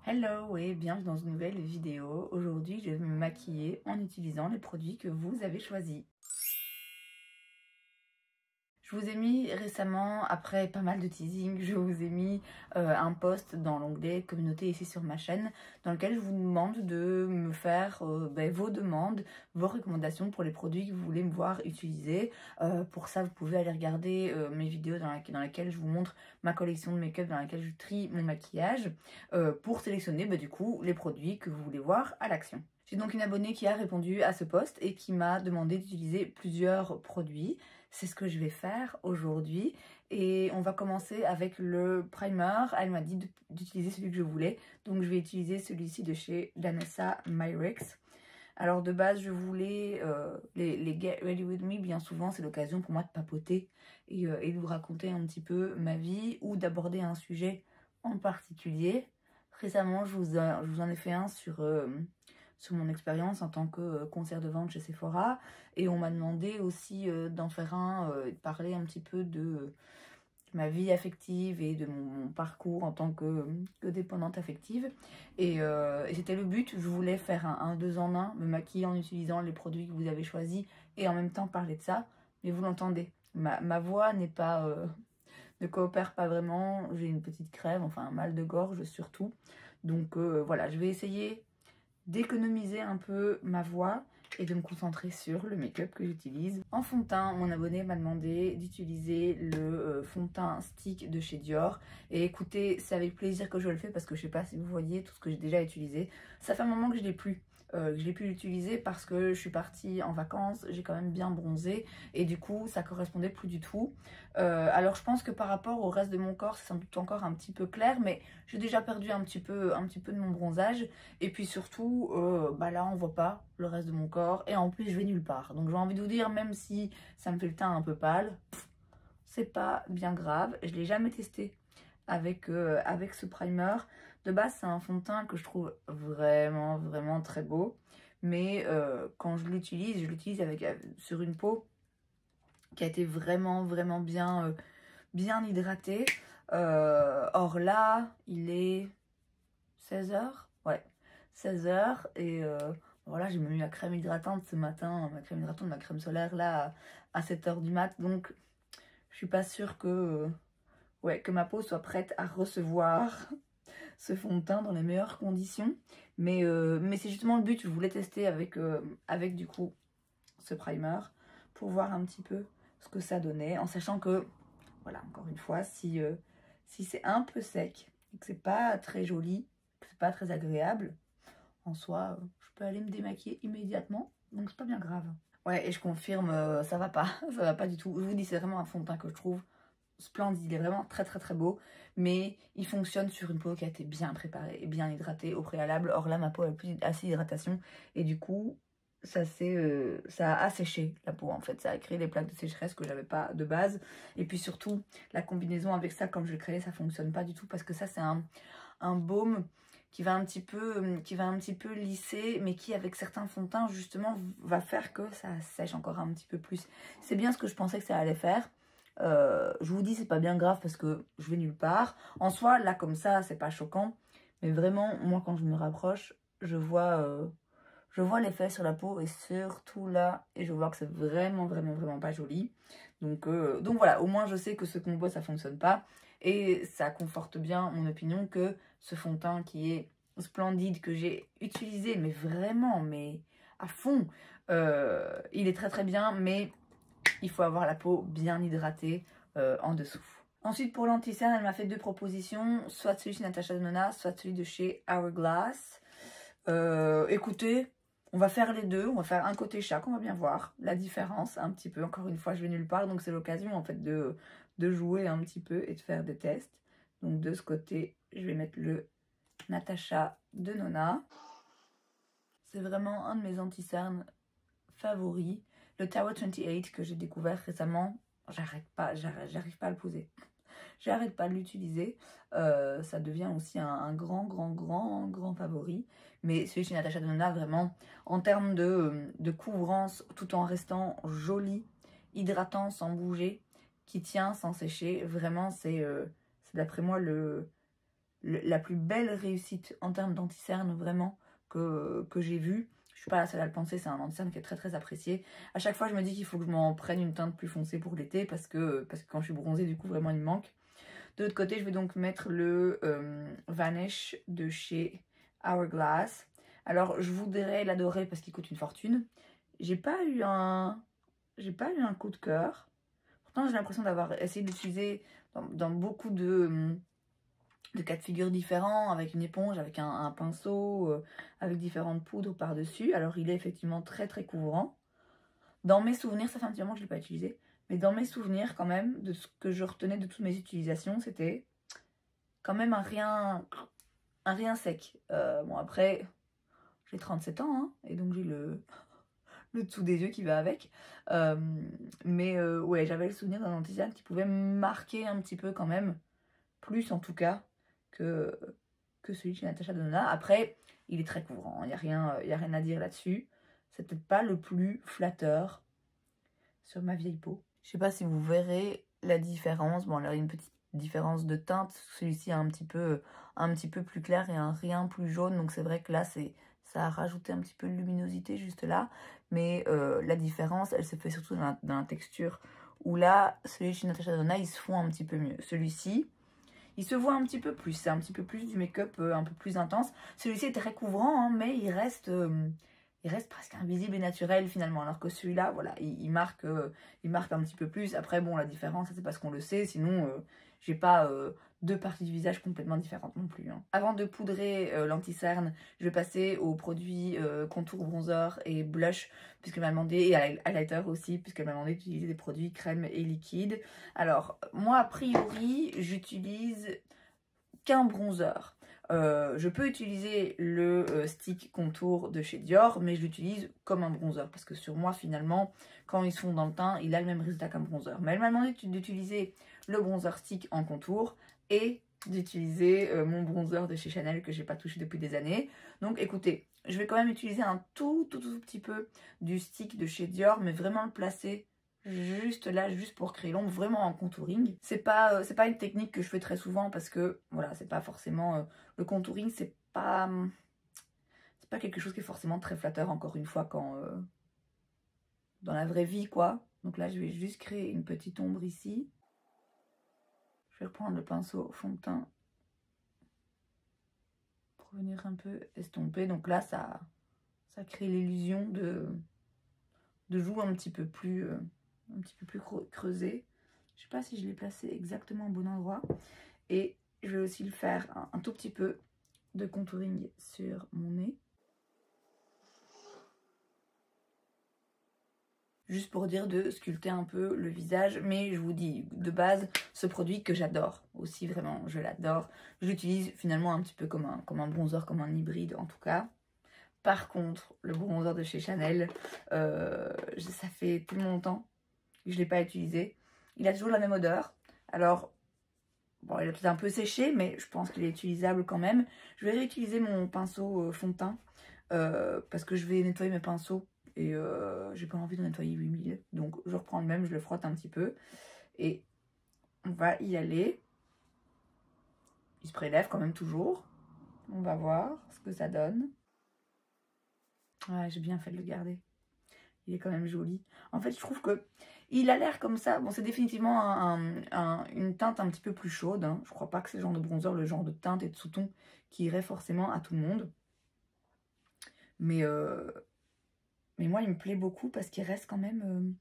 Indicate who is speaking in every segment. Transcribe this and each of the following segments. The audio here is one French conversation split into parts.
Speaker 1: Hello et bienvenue dans une nouvelle vidéo. Aujourd'hui, je vais me maquiller en utilisant les produits que vous avez choisis. Je vous ai mis récemment, après pas mal de teasing, je vous ai mis un post dans l'onglet communauté ici sur ma chaîne dans lequel je vous demande de me faire vos demandes, vos recommandations pour les produits que vous voulez me voir utiliser. Pour ça, vous pouvez aller regarder mes vidéos dans lesquelles je vous montre ma collection de make-up, dans laquelle je trie mon maquillage pour sélectionner du coup les produits que vous voulez voir à l'action. J'ai donc une abonnée qui a répondu à ce post et qui m'a demandé d'utiliser plusieurs produits. C'est ce que je vais faire aujourd'hui et on va commencer avec le primer. Elle m'a dit d'utiliser celui que je voulais, donc je vais utiliser celui-ci de chez Danessa Myricks. Alors de base je voulais les Get Ready With Me, bien souvent c'est l'occasion pour moi de papoter et de vous raconter un petit peu ma vie ou d'aborder un sujet en particulier. Récemment je vous en ai fait un sur mon expérience en tant que conseillère de vente chez Sephora et on m'a demandé aussi d'en faire un, de parler un petit peu de ma vie affective et de mon parcours en tant que dépendante affective et c'était le but. Je voulais faire un 2 en 1, me maquiller en utilisant les produits que vous avez choisis et en même temps parler de ça, mais vous l'entendez, ma voix n'est pas ne coopère pas vraiment, j'ai une petite crève, enfin un mal de gorge surtout, donc voilà, je vais essayer d'économiser un peu ma voix et de me concentrer sur le make-up que j'utilise. En fond de teint, mon abonné m'a demandé d'utiliser le fond de teint stick de chez Dior. Et écoutez, c'est avec plaisir que je le fais parce que je sais pas si vous voyez tout ce que j'ai déjà utilisé. Ça fait un moment que je l'ai plus. J'ai pu l'utiliser parce que je suis partie en vacances, j'ai quand même bien bronzé et du coup ça correspondait plus du tout. Alors je pense que par rapport au reste de mon corps c'est sans doute encore un petit peu clair, mais j'ai déjà perdu un petit peu de mon bronzage et puis surtout là on voit pas le reste de mon corps et en plus je vais nulle part. Donc j'ai envie de vous dire, même si ça me fait le teint un peu pâle, c'est pas bien grave. Je l'ai jamais testé avec ce primer. De base c'est un fond de teint que je trouve vraiment très beau, mais quand je l'utilise avec sur une peau qui a été vraiment bien hydratée. Or là il est 16h, ouais, 16h et voilà, j'ai même eu la crème hydratante ce matin, ma crème hydratante, ma crème solaire là à 7h du mat, donc je suis pas sûre que ma peau soit prête à recevoir ce fond de teint dans les meilleures conditions. Mais c'est justement le but, je voulais tester avec du coup ce primer pour voir un petit peu ce que ça donnait, en sachant que, voilà, encore une fois, si c'est un peu sec et que c'est pas très joli, que c'est pas très agréable, en soi, je peux aller me démaquiller immédiatement, donc c'est pas bien grave. Ouais, et je confirme, ça va pas, ça va pas du tout. Je vous dis, c'est vraiment un fond de teint que je trouve splendide, il est vraiment très beau, mais il fonctionne sur une peau qui a été bien préparée et bien hydratée au préalable. Or là, ma peau a plus assez d'hydratation et du coup, ça a asséché la peau en fait, ça a créé des plaques de sécheresse que j'avais pas de base. Et puis surtout, la combinaison avec ça, comme je l'ai créé, ça fonctionne pas du tout parce que ça, c'est un baume qui va un petit peu lisser, mais qui avec certains fonds de teint justement va faire que ça sèche encore un petit peu plus. C'est bien ce que je pensais que ça allait faire. Je vous dis, c'est pas bien grave parce que je vais nulle part. En soi, là comme ça, c'est pas choquant, mais vraiment, moi quand je me rapproche, je vois l'effet sur la peau et surtout là, et je vois que c'est vraiment pas joli. Donc voilà, au moins je sais que ce combo ça fonctionne pas et ça conforte bien mon opinion que ce fond de teint qui est splendide, que j'ai utilisé mais vraiment à fond, il est très bien, mais il faut avoir la peau bien hydratée en dessous. Ensuite, pour l'anti-cerne, elle m'a fait deux propositions, soit celui chez Natasha Denona, soit celui de chez Hourglass. Écoutez, on va faire les deux, on va faire un côté chaque, on va bien voir la différence un petit peu. Encore une fois, je vais nulle part, donc c'est l'occasion en fait de jouer un petit peu et de faire des tests. Donc de ce côté, je vais mettre le Natasha Denona. C'est vraiment un de mes anti-cernes favoris. Le Tower 28 que j'ai découvert récemment, j'arrive pas à le poser. J'arrête pas de l'utiliser. Ça devient aussi un grand favori. Mais celui chez Natasha Denona, vraiment, en termes de couvrance, tout en restant joli, hydratant sans bouger, qui tient sans sécher, vraiment, c'est d'après moi la plus belle réussite en termes d'anti-cerne vraiment que j'ai vue. Je suis pas la seule à le penser, c'est un anti-cerne qui est très très apprécié. À chaque fois je me dis qu'il faut que je m'en prenne une teinte plus foncée pour l'été parce que quand je suis bronzée du coup vraiment il me manque. De l'autre côté je vais donc mettre le Vanish de chez Hourglass. Alors je voudrais l'adorer parce qu'il coûte une fortune. J'ai pas eu un coup de cœur. Pourtant j'ai l'impression d'avoir essayé d'utiliser dans beaucoup de cas de figure différents, avec une éponge, avec un pinceau, avec différentes poudres par-dessus. Alors il est effectivement très très couvrant. Dans mes souvenirs, ça fait un petit moment que je ne l'ai pas utilisé, mais dans mes souvenirs quand même, de ce que je retenais de toutes mes utilisations, c'était quand même un rien sec. Bon après, j'ai 37 ans, hein, et donc j'ai le dessous des yeux qui va avec. Ouais, j'avais le souvenir d'un anti-cerne qui pouvait me marquer un petit peu quand même, plus en tout cas, que celui de chez Natasha Denona. Après, il est très couvrant, il n'y a rien à dire là-dessus. C'est peut-être pas le plus flatteur sur ma vieille peau. Je sais pas si vous verrez la différence. Bon, alors il y a une petite différence de teinte. Celui-ci est un petit peu plus clair et un rien plus jaune. Donc c'est vrai que là, ça a rajouté un petit peu de luminosité juste là. Mais la différence, elle se fait surtout dans la texture. Où là, celui de chez Natasha Denona, il se fond un petit peu mieux. Celui-ci, il se voit un petit peu plus, c'est un petit peu plus du make-up un peu plus intense. Celui-ci est très couvrant, hein, mais il reste presque invisible et naturel finalement. Alors que celui-là, voilà, il marque un petit peu plus. Après, bon, la différence, c'est parce qu'on le sait, sinon, j'ai pas deux parties du visage complètement différentes non plus. Hein. Avant de poudrer l'anti-cerne, je vais passer aux produits contour, bronzer et blush, puisqu'elle m'a demandé, et highlighter aussi, puisqu'elle m'a demandé d'utiliser des produits crème et liquide. Alors, moi, a priori, j'utilise qu'un bronzer. Je peux utiliser le stick contour de chez Dior, mais je l'utilise comme un bronzer, parce que sur moi, finalement, quand ils se font dans le teint, il a le même résultat qu'un bronzer. Mais elle m'a demandé d'utiliser le bronzer stick en contour et d'utiliser mon bronzer de chez Chanel que j'ai pas touché depuis des années. Donc écoutez, je vais quand même utiliser un tout petit peu du stick de chez Dior, mais vraiment le placer juste là, juste pour créer l'ombre, vraiment en contouring. C'est pas une technique que je fais très souvent parce que voilà, c'est pas forcément le contouring, c'est pas quelque chose qui est forcément très flatteur, encore une fois, quand dans la vraie vie quoi. Donc là je vais juste créer une petite ombre ici. Je vais reprendre le pinceau fond de teint pour venir un peu estomper. Donc là ça crée l'illusion de joues un petit peu plus creusé. Je sais pas si je l'ai placé exactement au bon endroit. Et je vais aussi le faire un tout petit peu de contouring sur mon nez. Juste pour dire de sculpter un peu le visage. Mais je vous dis, de base, ce produit que j'adore aussi, vraiment, je l'adore. Je l'utilise finalement un petit peu comme un bronzer, comme un hybride en tout cas. Par contre, le bronzer de chez Chanel, ça fait tellement longtemps que je ne l'ai pas utilisé. Il a toujours la même odeur. Alors, bon, il a peut-être un peu séché, mais je pense qu'il est utilisable quand même. Je vais réutiliser mon pinceau fond de teint parce que je vais nettoyer mes pinceaux et j'ai pas envie de nettoyer 8000. Donc, je reprends le même, je le frotte un petit peu et on va y aller. Il se prélève quand même toujours. On va voir ce que ça donne. Ouais, j'ai bien fait de le garder. Il est quand même joli. En fait, je trouve que il a l'air comme ça. Bon, c'est définitivement une teinte un petit peu plus chaude. Hein. Je crois pas que c'est le genre de bronzer, le genre de teinte et de sous-ton qui irait forcément à tout le monde. Mais moi, il me plaît beaucoup parce qu'il reste quand même...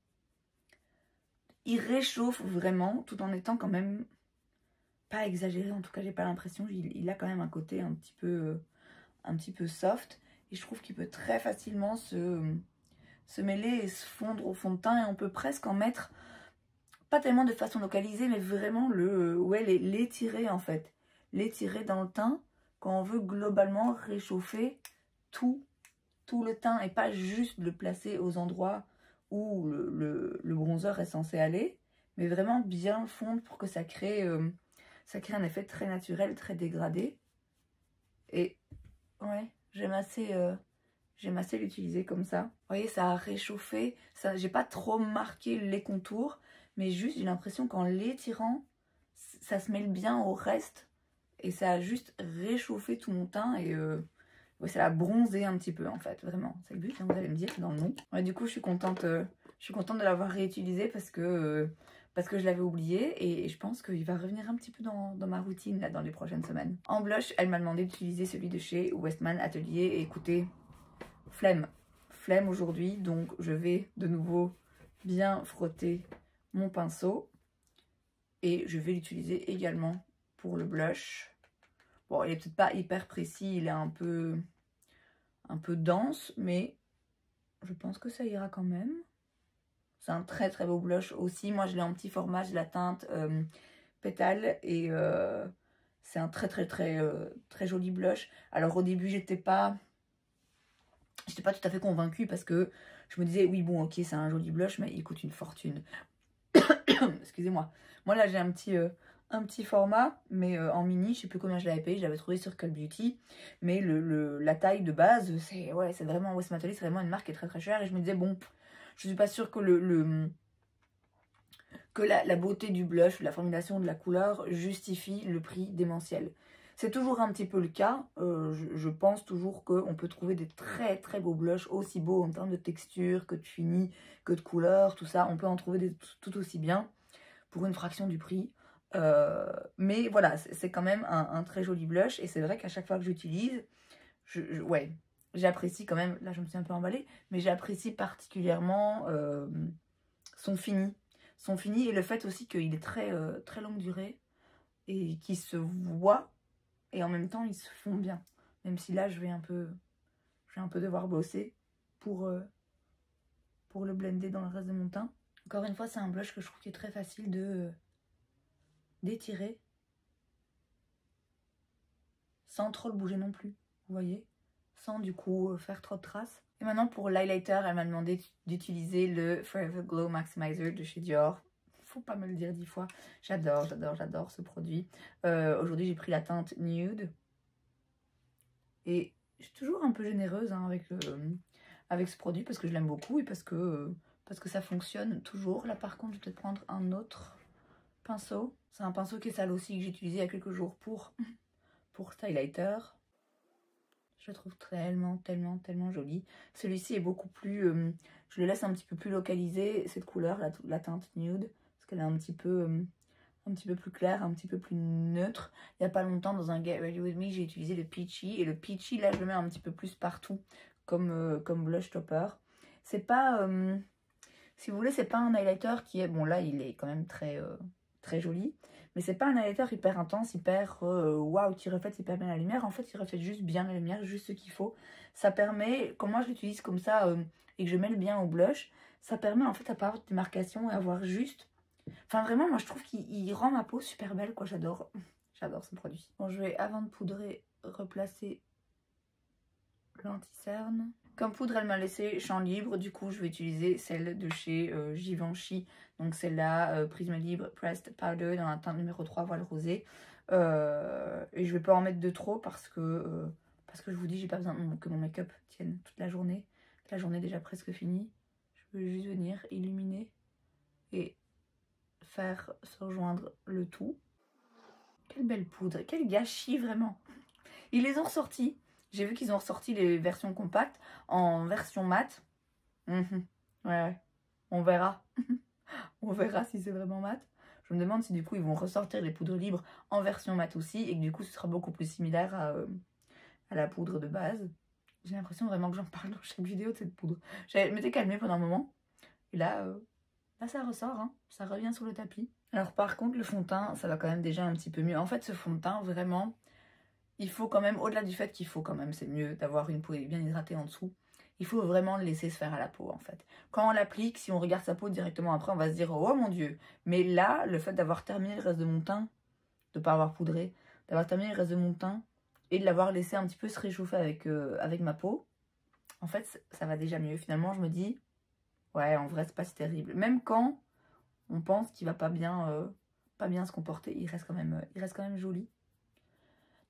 Speaker 1: il réchauffe vraiment, tout en étant quand même pas exagéré. En tout cas, j'ai pas l'impression. Il a quand même un côté un petit peu soft. Et je trouve qu'il peut très facilement se mêler et se fondre au fond de teint. Et on peut presque en mettre, pas tellement de façon localisée, mais vraiment l'étirer en fait. L'étirer dans le teint quand on veut globalement réchauffer tout le teint et pas juste le placer aux endroits où le bronzer est censé aller, mais vraiment bien fondre pour que ça crée un effet très naturel, très dégradé. Et ouais, j'aime assez l'utiliser comme ça. Vous voyez, ça a réchauffé. J'ai pas trop marqué les contours, mais juste j'ai l'impression qu'en l'étirant, ça se mêle bien au reste. et ça a juste réchauffé tout mon teint et ouais, ça a bronzé un petit peu en fait, vraiment. C'est le but, hein, vous allez me dire, c'est dans le nom. Ouais, du coup, je suis contente de l'avoir réutilisé parce que je l'avais oublié et je pense qu'il va revenir un petit peu dans ma routine là dans les prochaines semaines. En blush, elle m'a demandé d'utiliser celui de chez Westman Atelier et écoutez, flemme aujourd'hui, donc je vais de nouveau bien frotter mon pinceau et je vais l'utiliser également pour le blush. Bon, il est peut-être pas hyper précis, il est un peu dense, mais je pense que ça ira quand même. C'est un très très beau blush aussi. Moi je l'ai en petit format, j'ai la teinte pétale et c'est un très joli blush. Alors au début j'étais pas tout à fait convaincue parce que je me disais oui bon ok c'est un joli blush mais il coûte une fortune. Excusez-moi. Moi là j'ai un petit format mais en mini, je sais plus combien je l'avais payé, je l'avais trouvé sur Cult Beauty, mais la taille de base c'est vraiment Westman Atelier, c'est vraiment une marque qui est très très chère et je me disais bon je suis pas sûre que la beauté du blush, la formulation de la couleur justifie le prix démentiel. C'est toujours un petit peu le cas. Je pense toujours qu'on peut trouver des très très beaux blushs, aussi beaux en termes de texture, que de fini, que de couleur, tout ça. On peut en trouver des tout aussi bien pour une fraction du prix. Mais voilà, c'est quand même un très joli blush. Et c'est vrai qu'à chaque fois que j'utilise, ouais, j'apprécie quand même, là je me suis un peu emballée, mais j'apprécie particulièrement son fini. Son fini et le fait aussi qu'il est très longue durée et qu'il se voit et en même temps ils se font bien. Même si là je vais un peu devoir bosser pour le blender dans le reste de mon teint. Encore une fois c'est un blush que je trouve qui est très facile d'étirer sans trop le bouger non plus, vous voyez, sans du coup faire trop de traces. Et maintenant pour l'highlighter, elle m'a demandé d'utiliser le Forever Glow Maximizer de chez Dior. Faut pas me le dire 10 fois. J'adore ce produit. Aujourd'hui j'ai pris la teinte Nude. Et je suis toujours un peu généreuse hein, avec ce produit parce que je l'aime beaucoup et parce que ça fonctionne toujours. Là par contre je vais peut-être prendre un autre pinceau. C'est un pinceau qui est sale aussi que j'ai utilisé il y a quelques jours pour cet highlighter. Je le trouve tellement joli. Celui-ci est beaucoup plus... je le laisse un petit peu plus localisé, cette couleur, la teinte nude. Parce qu'elle est un petit peu plus claire, un petit peu plus neutre. Il n'y a pas longtemps, dans un Get Ready With Me, j'ai utilisé le Peachy. Et le Peachy, là, je le mets un petit peu plus partout, comme blush topper. C'est pas... si vous voulez, c'est pas un highlighter qui est... Bon, là, il est quand même très joli. Mais c'est pas un highlighter hyper intense, hyper waouh, qui reflète hyper bien la lumière. En fait, il reflète juste bien la lumière, juste ce qu'il faut. Ça permet, quand moi je l'utilise comme ça et que je mêle bien au blush, ça permet en fait à pas avoir de démarcation et avoir juste... Enfin vraiment, moi je trouve qu'il rend ma peau super belle, quoi. J'adore ce produit. Bon, je vais, avant de poudrer, replacer l'anti-cerne. Comme poudre, elle m'a laissé champ libre. Du coup, je vais utiliser celle de chez Givenchy. Donc celle-là, Prisme Libre Pressed Powder dans la teinte numéro 3, voile rosé. Et je vais pas en mettre de trop parce que je vous dis, j'ai pas besoin que mon make-up tienne toute la journée. La journée est déjà presque finie. Je veux juste venir illuminer et faire se rejoindre le tout. Quelle belle poudre, quel gâchis vraiment. Ils les ont ressortis. J'ai vu qu'ils ont ressorti les versions compactes en version mat. Ouais, on verra. On verra si c'est vraiment mat. Je me demande si du coup ils vont ressortir les poudres libres en version mat aussi et que du coup ce sera beaucoup plus similaire à la poudre de base. J'ai l'impression vraiment que j'en parle dans chaque vidéo de cette poudre. Je m'étais calmée pendant un moment et là ça ressort, hein. Ça revient sur le tapis. Alors par contre le fond de teint ça va quand même déjà un petit peu mieux. En fait ce fond de teint vraiment... Il faut quand même, au-delà du fait qu'il faut quand même, c'est mieux d'avoir une peau bien hydratée en dessous, il faut vraiment le laisser se faire à la peau en fait. Quand on l'applique, si on regarde sa peau directement après, on va se dire oh mon dieu. Mais là, le fait d'avoir terminé le reste de mon teint, de ne pas avoir poudré, d'avoir terminé le reste de mon teint et de l'avoir laissé un petit peu se réchauffer avec ma peau, en fait ça va déjà mieux. Finalement je me dis, ouais en vrai c'est pas si terrible. Même quand on pense qu'il va pas bien se comporter, il reste quand même joli.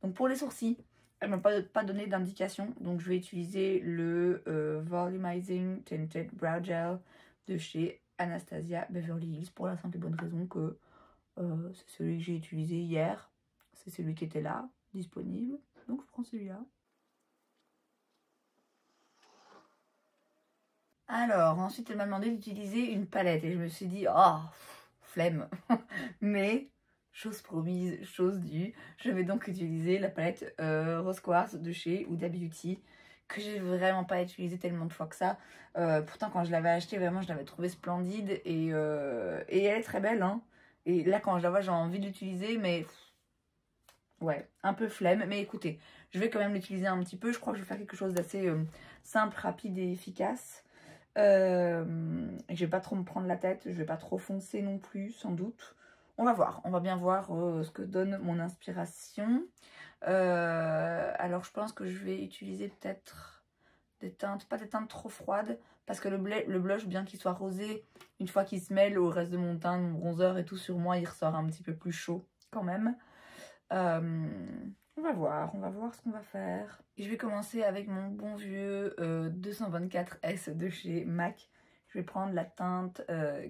Speaker 1: Donc pour les sourcils, elle ne m'a pas donné d'indication. Donc je vais utiliser le Volumizing Tinted Brow Gel de chez Anastasia Beverly Hills. Pour la simple et bonne raison que c'est celui que j'ai utilisé hier. C'est celui qui était là, disponible. Donc je prends celui-là. Alors, ensuite, elle m'a demandé d'utiliser une palette. Et je me suis dit, oh, flemme. Mais, chose promise, chose due. Je vais donc utiliser la palette Rose Quartz de chez Huda Beauty, que j'ai vraiment pas utilisé tellement de fois que ça. Pourtant, quand je l'avais achetée, vraiment, je l'avais trouvée splendide. Et elle est très belle, hein. Et là, quand je la vois, j'ai envie de l'utiliser, mais... ouais, un peu flemme. Mais écoutez, je vais quand même l'utiliser un petit peu. Je crois que je vais faire quelque chose d'assez simple, rapide et efficace. Je vais pas trop me prendre la tête, je vais pas trop foncer non plus, sans doute. On va voir, on va bien voir ce que donne mon inspiration. Alors je pense que je vais utiliser peut-être des teintes, pas des teintes trop froides, parce que le blush, bien qu'il soit rosé, une fois qu'il se mêle au reste de mon teint, mon bronzer et tout sur moi, il ressort un petit peu plus chaud quand même. On va voir ce qu'on va faire. Et je vais commencer avec mon bon vieux 224S de chez MAC. Je vais prendre la teinte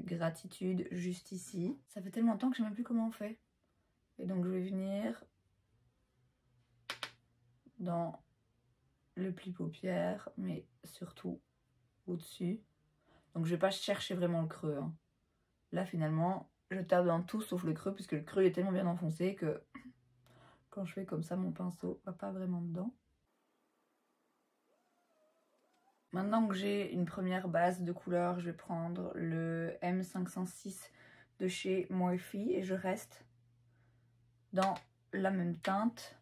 Speaker 1: Gratitude juste ici. Ça fait tellement longtemps que je ne sais même plus comment on fait. Et donc je vais venir dans le pli paupière, mais surtout au-dessus. Donc je vais pas chercher vraiment le creux, hein. Là finalement, je tape dans tout sauf le creux, puisque le creux est tellement bien enfoncé que... quand je fais comme ça, mon pinceau va pas vraiment dedans. Maintenant que j'ai une première base de couleur, je vais prendre le M506 de chez Morphe et je reste dans la même teinte.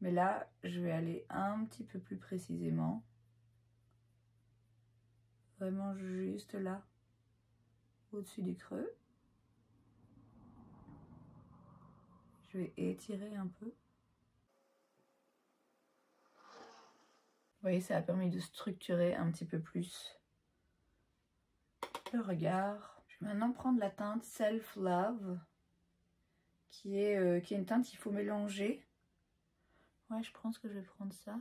Speaker 1: Mais là, je vais aller un petit peu plus précisément. Vraiment juste là, au-dessus du creux. Je vais étirer un peu. Vous voyez, ça a permis de structurer un petit peu plus le regard. Je vais maintenant prendre la teinte Self Love, qui est une teinte qu'il faut mélanger. Ouais, je pense que je vais prendre ça.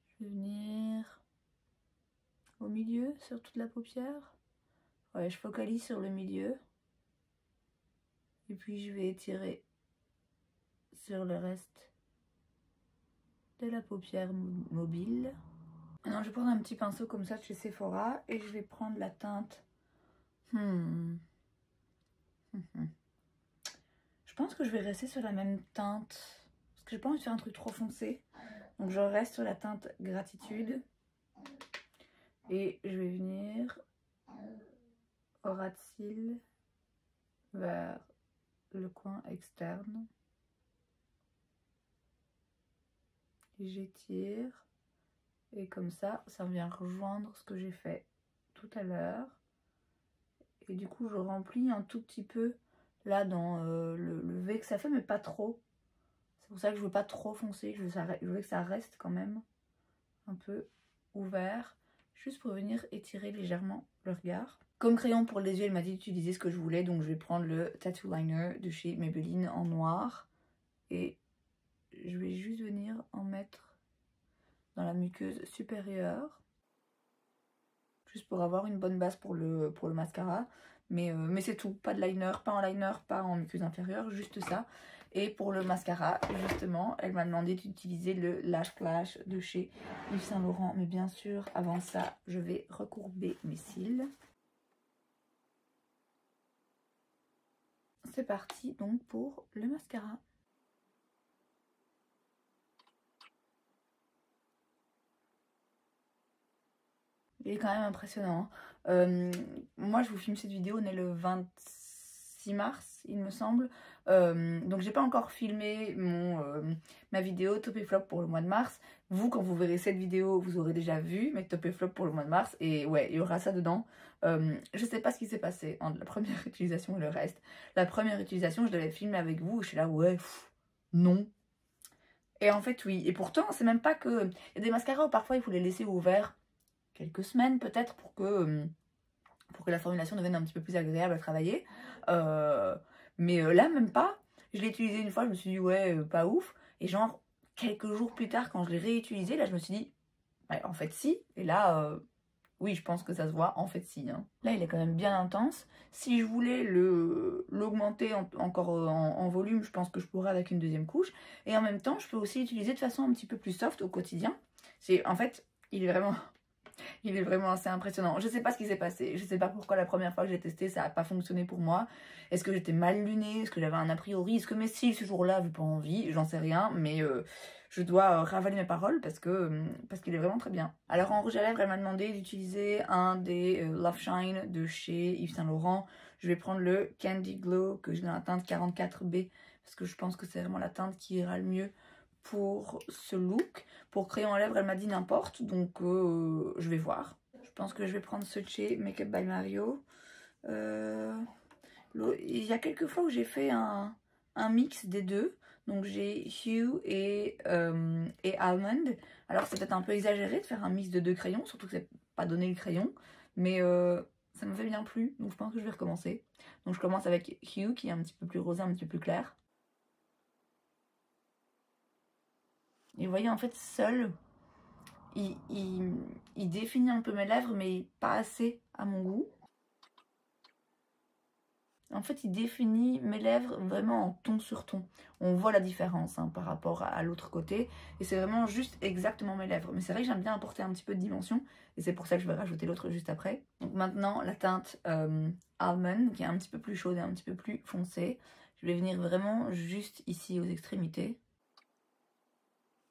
Speaker 1: Je vais venir au milieu, sur toute la paupière. Ouais, je focalise sur le milieu. Et puis je vais étirer sur le reste de la paupière mobile. Maintenant, je vais prendre un petit pinceau comme ça de chez Sephora et je vais prendre la teinte. Je pense que je vais rester sur la même teinte parce que j'ai pas envie de faire un truc trop foncé. Donc je reste sur la teinte Gratitude et je vais venir au ras de cils vers le coin externe. Et j'étire. Et comme ça, ça vient rejoindre ce que j'ai fait tout à l'heure. Et du coup, je remplis un tout petit peu là dans le V que ça fait, mais pas trop. C'est pour ça que je veux pas trop foncer. Je veux que ça reste quand même un peu ouvert. Juste pour venir étirer légèrement le regard. Comme crayon pour les yeux, elle m'a dit d'utiliser ce que je voulais. Donc je vais prendre le Tattoo Liner de chez Maybelline en noir. Et je vais juste venir en mettre dans la muqueuse supérieure, juste pour avoir une bonne base pour le mascara, mais c'est tout, pas de liner, pas en muqueuse inférieure, juste ça. Et pour le mascara, justement, elle m'a demandé d'utiliser le Lash Clash de chez Yves Saint Laurent, mais bien sûr, avant ça, je vais recourber mes cils. C'est parti donc pour le mascara. Il est quand même impressionnant. Moi, je vous filme cette vidéo, on est le 26 mars, il me semble. Donc, j'ai pas encore filmé ma vidéo top et flop pour le mois de mars. Vous, quand vous verrez cette vidéo, vous aurez déjà vu mes top et flop pour le mois de mars. Et ouais, il y aura ça dedans. Je sais pas ce qui s'est passé entre la première utilisation et le reste. La première utilisation, je l'avais filmé avec vous. Je suis là, ouais, non. Et en fait, oui. Et pourtant, c'est même pas que... il y a des mascaras où parfois, il faut les laisser ouverts quelques semaines peut-être pour que la formulation devienne un petit peu plus agréable à travailler. Mais là, même pas. Je l'ai utilisé une fois, je me suis dit, ouais, pas ouf. Et genre, quelques jours plus tard, quand je l'ai réutilisé, là, je me suis dit, ouais, en fait, si. Et là, Oui, je pense que ça se voit, en fait si. Hein. Là, il est quand même bien intense. Si je voulais l'augmenter encore en volume, je pense que je pourrais avec une deuxième couche. Et en même temps, je peux aussi l'utiliser de façon un petit peu plus soft au quotidien. En fait, il est vraiment assez impressionnant. Je sais pas ce qui s'est passé. Je sais pas pourquoi la première fois que j'ai testé, ça n'a pas fonctionné pour moi. Est-ce que j'étais mal lunée? Est-ce que j'avais un a priori? Est-ce que mes cils ce jour-là avaient pas envie? J'en sais rien, mais je dois ravaler mes paroles parce qu'il est vraiment très bien. Alors en rouge à lèvres, elle m'a demandé d'utiliser un des Love Shine de chez Yves Saint Laurent. Je vais prendre le Candy Glow que j'ai dans la teinte 44B parce que je pense que c'est vraiment la teinte qui ira le mieux pour ce look. Pour crayon à lèvres, elle m'a dit n'importe, donc je vais voir. Je pense que je vais prendre ce chez Makeup by Mario. Il y a quelques fois où j'ai fait un mix des deux. Donc j'ai Hue et Almond. Alors c'est peut-être un peu exagéré de faire un mix de deux crayons, surtout que c'est pas donné le crayon. Mais ça me fait bien plu, donc je pense que je vais recommencer. Donc je commence avec Hue qui est un petit peu plus rosé, un petit peu plus clair. Et vous voyez, en fait, seul, il définit un peu mes lèvres, mais pas assez à mon goût. En fait, il définit mes lèvres vraiment en ton sur ton. On voit la différence hein, par rapport à l'autre côté. Et c'est vraiment juste exactement mes lèvres. Mais c'est vrai que j'aime bien apporter un petit peu de dimension. Et c'est pour ça que je vais rajouter l'autre juste après. Donc maintenant, la teinte Almond, qui est un petit peu plus chaude et un petit peu plus foncée. Je vais venir vraiment juste ici aux extrémités.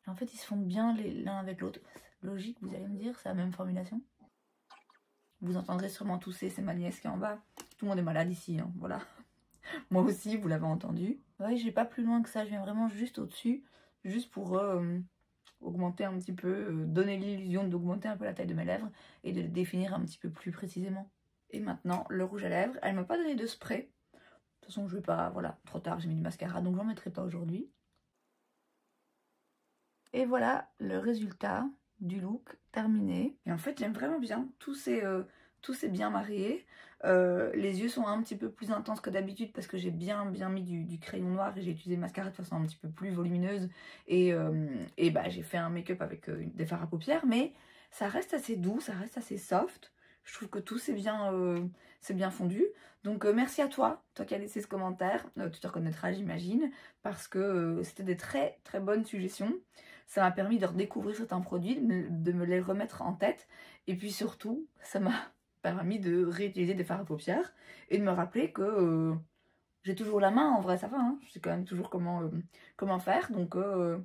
Speaker 1: En fait, ils se font bien l'un avec l'autre. Logique, vous allez me dire, c'est la même formulation. Vous entendrez sûrement tousser, c'est ma nièce qui est en bas. Tout le monde est malade ici, hein, voilà. Moi aussi, vous l'avez entendu. Ouais, je vais pas plus loin que ça, je viens vraiment juste au-dessus, juste pour augmenter un petit peu, donner l'illusion d'augmenter un peu la taille de mes lèvres et de le définir un petit peu plus précisément. Et maintenant, le rouge à lèvres, elle m'a pas donné de spray. De toute façon, je vais pas, voilà, trop tard, j'ai mis du mascara, donc j'en mettrai pas aujourd'hui. Et voilà le résultat du look terminé. Et en fait, j'aime vraiment bien. Tout s'est bien marié. Les yeux sont un petit peu plus intenses que d'habitude parce que j'ai bien mis du crayon noir et j'ai utilisé le mascara de façon un petit peu plus volumineuse. Et bah, j'ai fait un make-up avec des fards à paupières. Mais ça reste assez doux, ça reste assez soft. Je trouve que tout c'est bien fondu. Donc merci à toi qui as laissé ce commentaire. Tu te reconnaîtras, j'imagine, parce que c'était des très très bonnes suggestions. Ça m'a permis de redécouvrir certains produits, de me les remettre en tête. Et puis surtout, ça m'a permis de réutiliser des fards à paupières et de me rappeler que j'ai toujours la main, en vrai, ça va, hein. Je sais quand même toujours comment faire, donc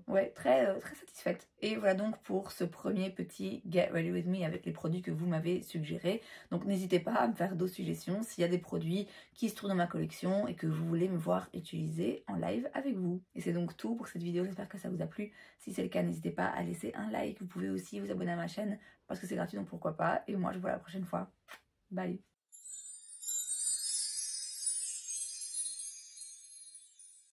Speaker 1: ouais, très satisfaite. Et voilà donc pour ce premier petit Get Ready With Me avec les produits que vous m'avez suggérés. Donc n'hésitez pas à me faire d'autres suggestions s'il y a des produits qui se trouvent dans ma collection et que vous voulez me voir utiliser en live avec vous. Et c'est donc tout pour cette vidéo, j'espère que ça vous a plu. Si c'est le cas, n'hésitez pas à laisser un like, vous pouvez aussi vous abonner à ma chaîne parce que c'est gratuit, donc pourquoi pas. Et moi, je vous vois la prochaine fois. Bye!